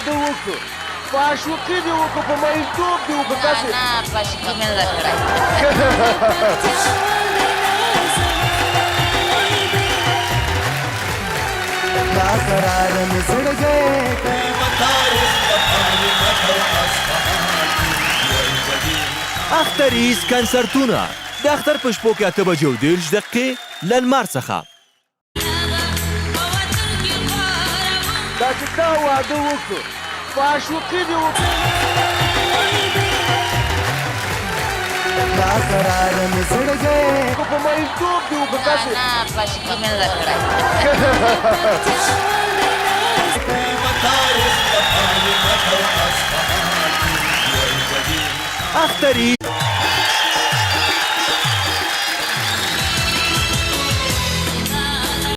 واده وکړو په عاشقي دې وکړو په مریتوب دې وکړو تاسې نه په عاشقي مې نه ده کړی قرار میں سڑ گئے اختریز کنسرتونه د اختر په شپو کې 8 بجې او 10 دقیقې له لمر څخه دا چې تا واده وکړو په عاشقي دې وکړو قرار میں سڑ گئے په مریتوب دې وکړو تاسې نه په عاشقي مې نه ده کړی اختریز